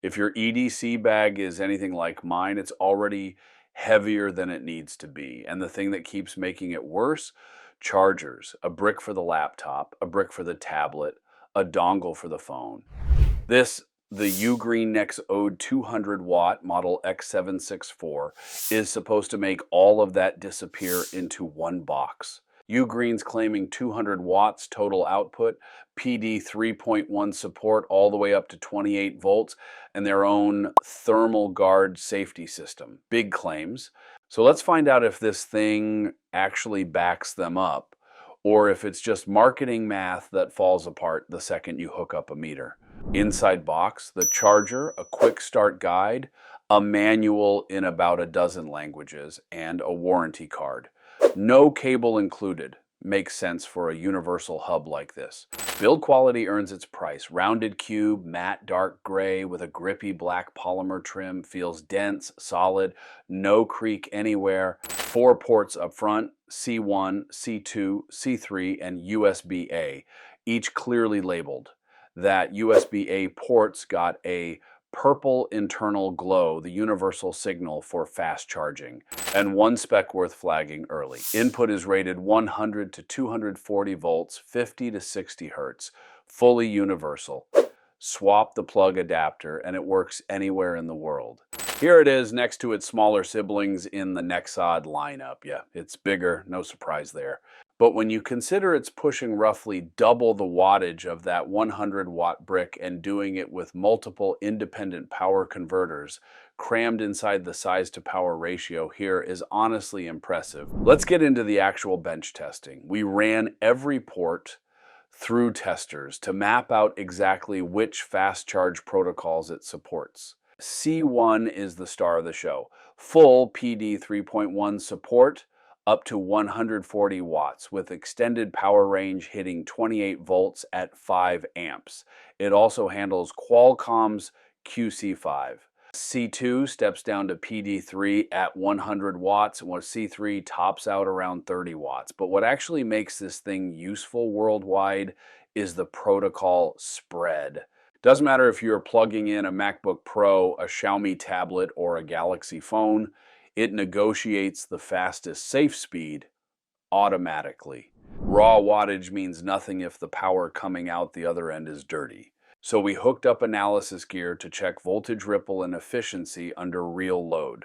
If your EDC bag is anything like mine, it's already heavier than it needs to be. And the thing that keeps making it worse, chargers, a brick for the laptop, a brick for the tablet, a dongle for the phone. The Ugreen Nexode 200W model X764 is supposed to make all of that disappear into one box. Ugreen's claiming 200 watts total output, PD 3.1 support all the way up to 28 volts, and their own thermal guard safety system. Big claims. So let's find out if this thing actually backs them up, or if it's just marketing math that falls apart the second you hook up a meter. Inside box, the charger, a quick start guide, a manual in about a dozen languages, and a warranty card. No cable included. Makes sense for a universal hub like this. Build quality earns its price. Rounded cube, matte dark gray with a grippy black polymer trim, feels dense, solid, no creak anywhere. 4 ports up front, C1, C2, C3, and USB-A, each clearly labeled. That USB-A port's got a purple internal glow, the universal signal for fast charging, and one spec worth flagging early. Input is rated 100 to 240 volts, 50 to 60 hertz, fully universal. Swap the plug adapter and it works anywhere in the world. Here it is next to its smaller siblings in the Nexode lineup. Yeah, it's bigger, no surprise there. But when you consider it's pushing roughly double the wattage of that 100-watt brick and doing it with multiple independent power converters crammed inside the size to power ratio here is honestly impressive. Let's get into the actual bench testing. We ran every port through testers to map out exactly which fast charge protocols it supports. C1 is the star of the show. Full PD 3.1 support, up to 140 watts with extended power range hitting 28 volts at 5 amps. It also handles Qualcomm's QC5. C2 steps down to PD3 at 100 watts, while C3 tops out around 30 watts. But what actually makes this thing useful worldwide is the protocol spread. Doesn't matter if you're plugging in a MacBook Pro, a Xiaomi tablet, or a Galaxy phone, it negotiates the fastest safe speed automatically. Raw wattage means nothing if the power coming out the other end is dirty. So we hooked up analysis gear to check voltage ripple and efficiency under real load.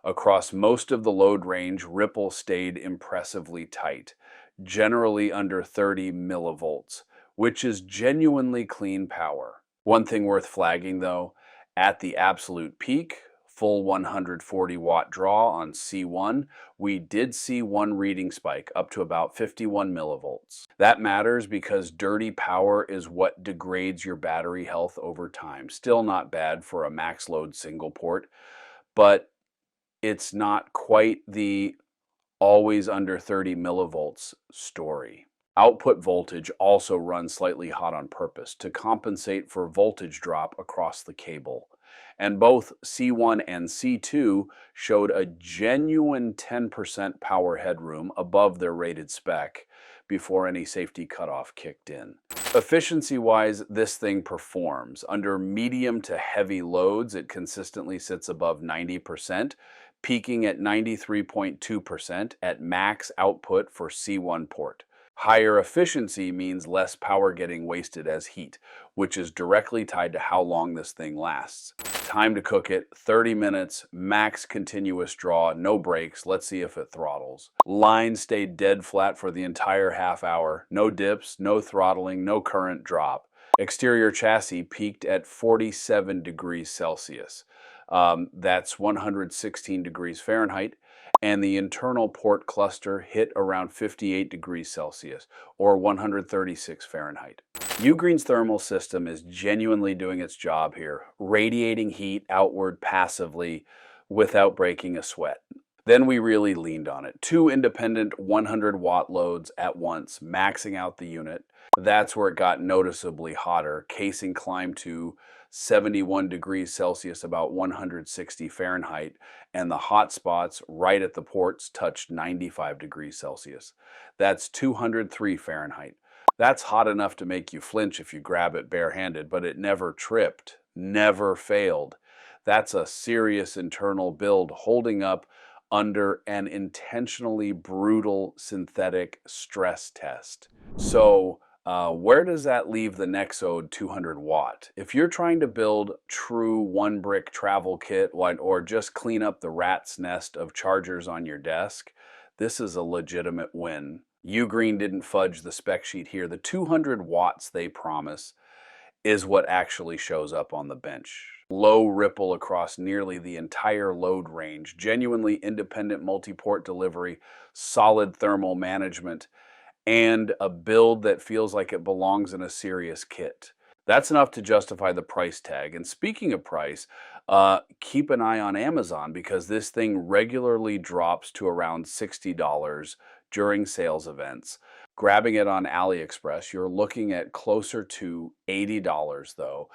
Across most of the load range, ripple stayed impressively tight, generally under 30 millivolts, which is genuinely clean power. One thing worth flagging though, at the absolute peak, full 140 watt draw on C1, we did see one reading spike up to about 51 millivolts. That matters because dirty power is what degrades your battery health over time. Still not bad for a max load single port, but it's not quite the always under 30 millivolts story. Output voltage also runs slightly hot on purpose to compensate for voltage drop across the cable. And both C1 and C2 showed a genuine 10% power headroom above their rated spec before any safety cutoff kicked in. Efficiency-wise, this thing performs. Under medium to heavy loads, it consistently sits above 90%, peaking at 93.2% at max output for C1 port. Higher efficiency means less power getting wasted as heat, which is directly tied to how long this thing lasts. Time to cook it, 30 minutes, max continuous draw, no breaks. Let's see if it throttles. Line stayed dead flat for the entire half hour. No dips, no throttling, no current drop. Exterior chassis peaked at 47 degrees Celsius. That's 116 degrees Fahrenheit. And the internal port cluster hit around 58 degrees Celsius, or 136 Fahrenheit. Ugreen's thermal system is genuinely doing its job here, radiating heat outward passively without breaking a sweat. Then we really leaned on it. 2 independent 100-watt loads at once, maxing out the unit. That's where it got noticeably hotter. Casing climbed to 71 degrees Celsius, about 160 Fahrenheit, and the hot spots right at the ports touched 95 degrees Celsius. That's 203 Fahrenheit. That's hot enough to make you flinch if you grab it barehanded, but it never tripped. never failed. That's a serious internal build holding up under an intentionally brutal synthetic stress test. So, where does that leave the Nexode 200W? If you're trying to build true one brick travel kit or just clean up the rat's nest of chargers on your desk, this is a legitimate win. Ugreen didn't fudge the spec sheet here. The 200 watts they promise is what actually shows up on the bench. Low ripple across nearly the entire load range, genuinely independent multi-port delivery, solid thermal management, and a build that feels like it belongs in a serious kit. That's enough to justify the price tag. And speaking of price, keep an eye on Amazon because this thing regularly drops to around $60 during sales events. Grabbing it on AliExpress, you're looking at closer to $80 though.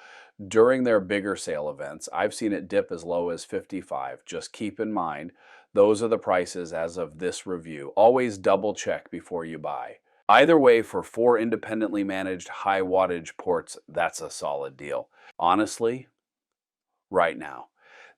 During their bigger sale events, I've seen it dip as low as $55. Just keep in mind, those are the prices as of this review. Always double check before you buy. Either way, for 4 independently managed high wattage ports, that's a solid deal. Honestly, right now,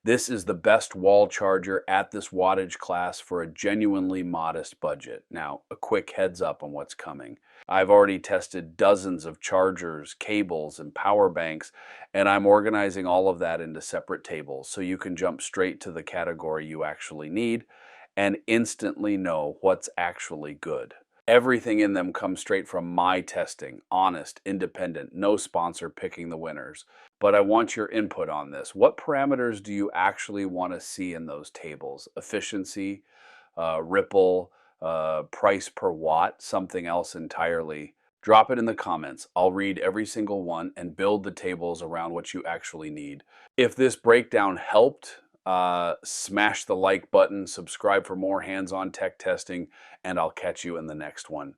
this is the best wall charger at this wattage class for a genuinely modest budget. Now, a quick heads up on what's coming. I've already tested dozens of chargers, cables, and power banks, and I'm organizing all of that into separate tables so you can jump straight to the category you actually need and instantly know what's actually good. Everything in them comes straight from my testing, honest, independent, no sponsor picking the winners. But I want your input on this. What parameters do you actually want to see in those tables? Efficiency, ripple, price per watt, something else entirely? Drop it in the comments. I'll read every single one and build the tables around what you actually need. If this breakdown helped, smash the like button, subscribe for more hands-on tech testing, and I'll catch you in the next one.